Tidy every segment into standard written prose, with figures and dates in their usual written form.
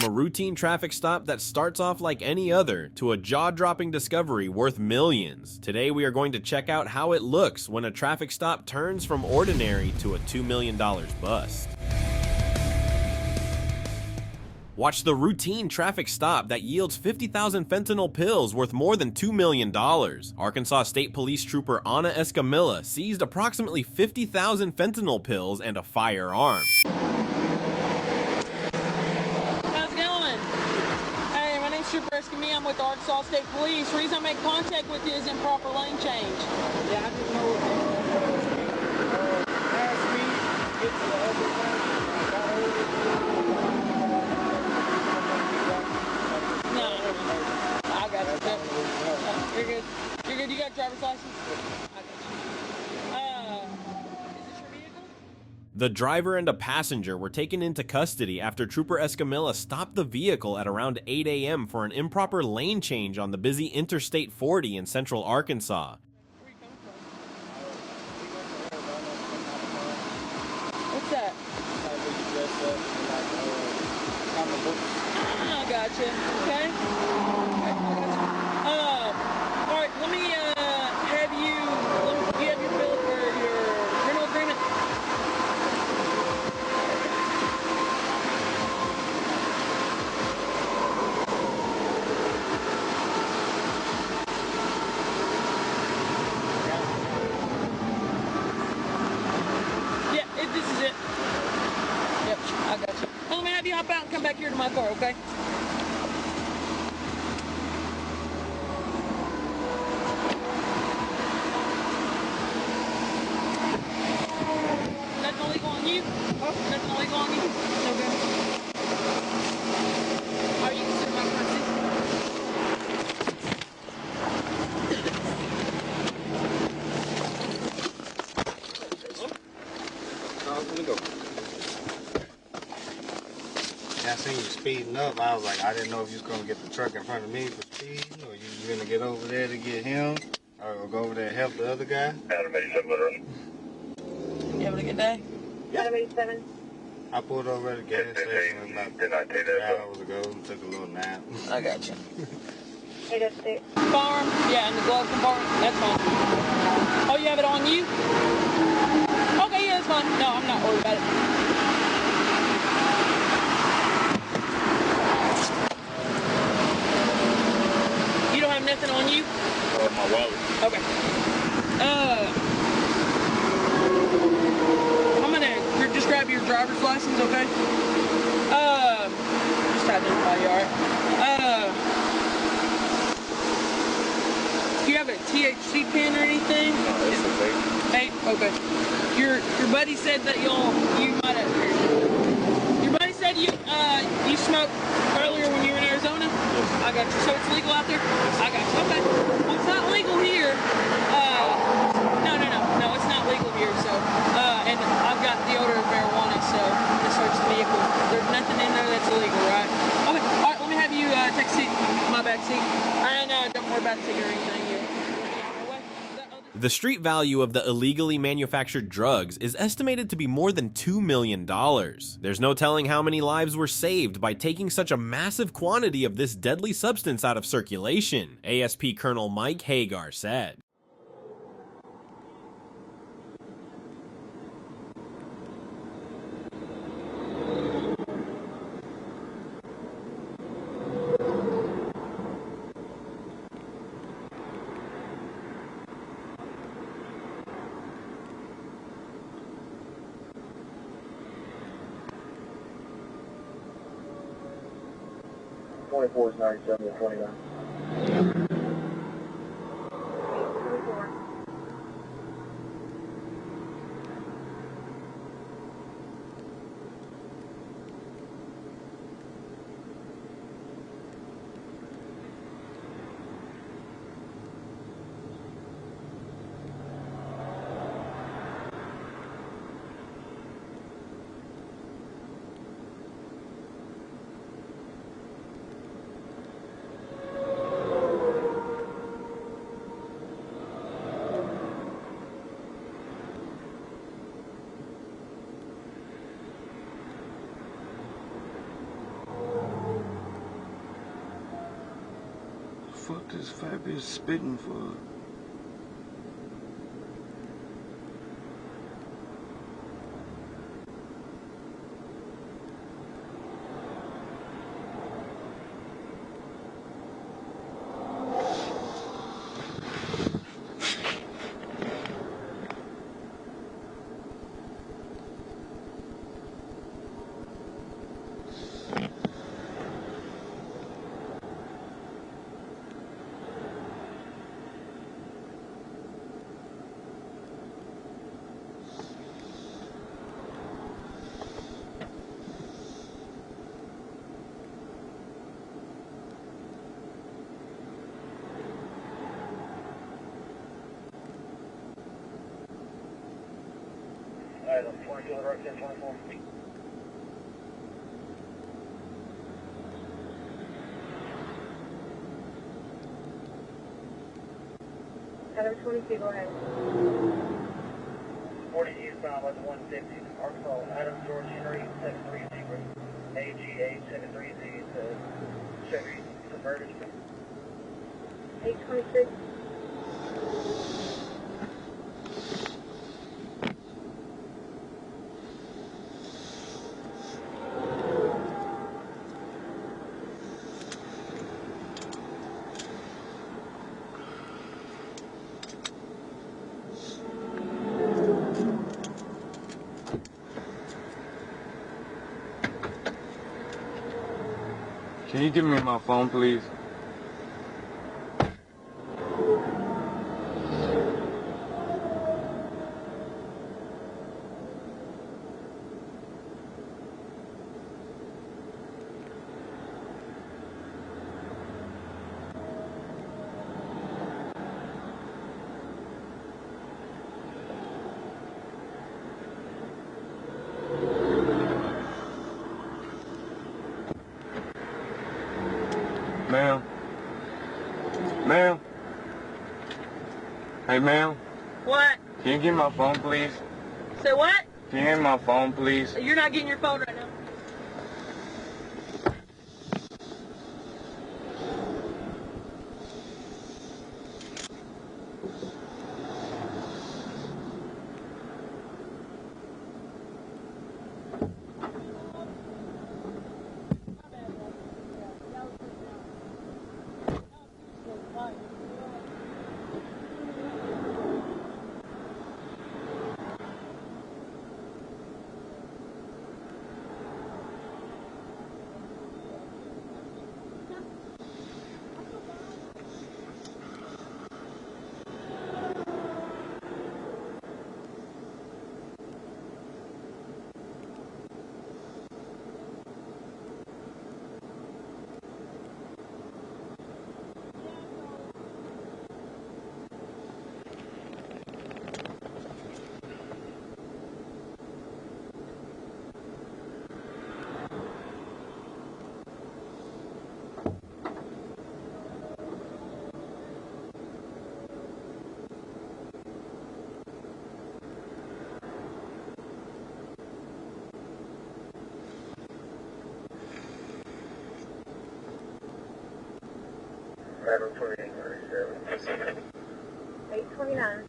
From a routine traffic stop that starts off like any other to a jaw-dropping discovery worth millions, today we are going to check out how it looks when a traffic stop turns from ordinary to a $2 million bust. Watch the routine traffic stop that yields 50,000 fentanyl pills worth more than $2 million. Arkansas State Police Trooper Ana Escamilla seized approximately 50,000 fentanyl pills and a firearm. How's it going? Hey, my name's Trooper Escamilla. I'm with Arkansas State Police. The reason I make contact with you is improper lane change. Yeah, I didn't know last week, get to the other lane, I got over. I got you. You're good. You're good. You got a driver's license? I got you. Is this your vehicle? The driver and a passenger were taken into custody after Trooper Escamilla stopped the vehicle at around 8 a.m. for an improper lane change on the busy Interstate 40 in central Arkansas. Where you coming from? What's that? I gotcha. Okay. Alright, let me have you, do you have your bill for your rental agreement? Yeah, this is it. Yep, I got you. Let me have you hop out and come back here to my car, okay? Nothing illegal on you? Nothing illegal on you? Okay. Are you considered my front seat? Let me go. Yeah, I seen you speeding up. I was like, I didn't know if you was gonna get the truck in front of me for speeding, or you gonna get over there to get him, or go over there and help the other guy. Adam 87, literally. You having a good day? Adam 87. I pulled over at the gas station about Did not take 3 that. hours ago and took a little nap. I got you. Hey, that's it. Firearm? Yeah, in the glove compartment. That's fine. Oh, you have it on you? Okay, yeah, that's fine. No, I'm not worried about it. You don't have nothing on you? My wallet. Okay. I'm gonna just grab your driver's license, okay? Just identify you, alright? Do you have a THC pen or anything? No, it's a fake. Hey, okay. Your buddy said that you might have. Your buddy said you smoked earlier when you were in Arizona. Yes. I got you. So it's legal out there. I got you. Okay. Well, it's not legal here. No, it's not legal here. So, and I've got the odor of marijuana. So, to search the vehicle, there's nothing in there that's illegal, right? Okay. All right. Let me have you take a seat in my back seat. And don't worry about the ticket or anything. The street value of the illegally manufactured drugs is estimated to be more than $2 million. There's no telling how many lives were saved by taking such a massive quantity of this deadly substance out of circulation, ASP Colonel Mike Hagar said. Twenty-four is 97 and 29. fuck this fat bitch spitting for? Item 22 on the right, 1024. Item 22, go ahead. 40 eastbound at 150. Arkansas, Adam George Henry, 730. AGA 73Z to Chevy Converted. 826. Can you give me my phone, please? Ma'am? Ma'am? Hey, ma'am? What? Can you give me my phone, please? Say what? Can you give me my phone, please? You're not getting your phone right now. Item 2837. 829.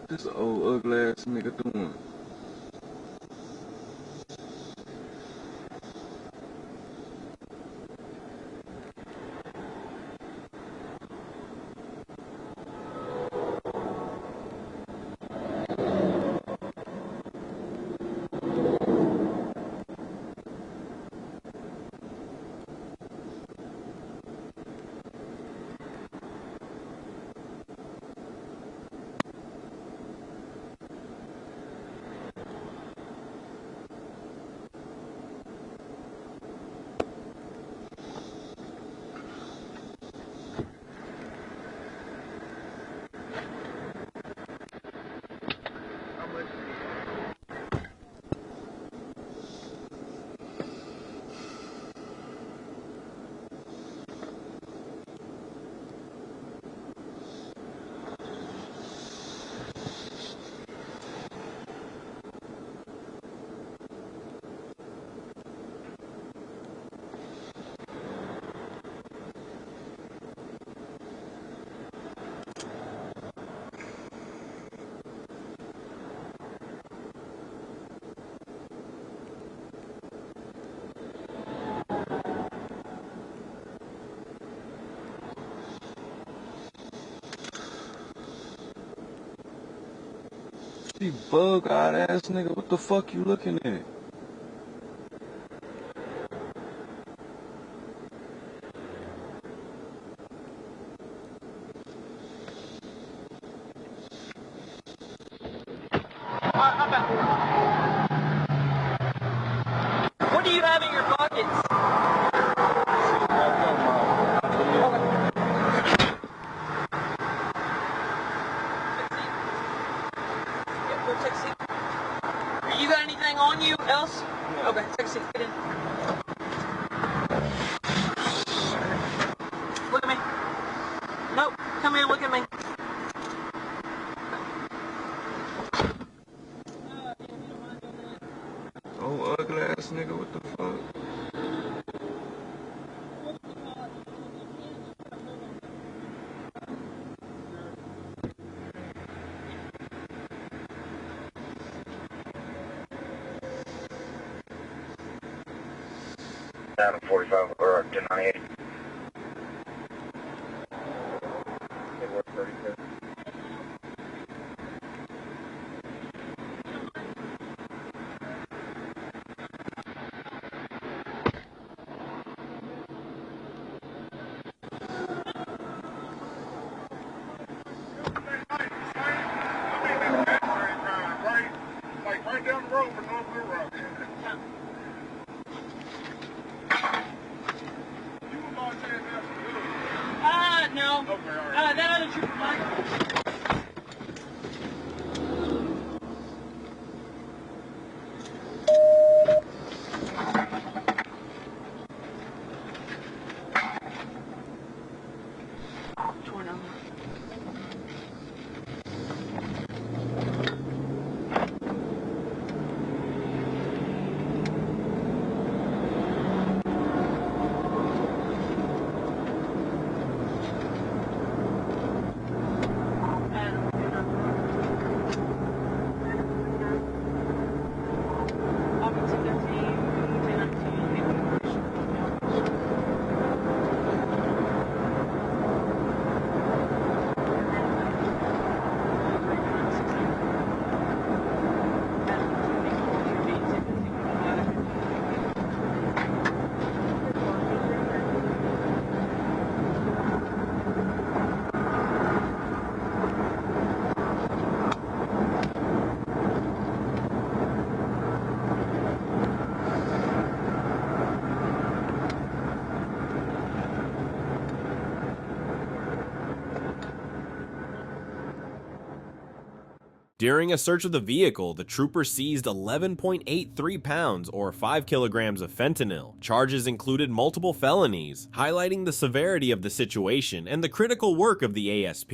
This old ugly ass nigga doing? You bug-eyed ass nigga, what the fuck you looking at? What do you have in your pockets? You got anything on you else? No. Okay, take a seat. Get in. Look at me. Nope. Come in. Look at me. Oh, ugly ass nigga, what the fuck? Adam 45 or 1098. It worked 32. Right down the road for North Blue Rock. You were about to say that. No. Okay, all right. That other trooper, Mike. During a search of the vehicle, the trooper seized 11.83 pounds or 5 kilograms of fentanyl. Charges included multiple felonies, highlighting the severity of the situation and the critical work of the ASP.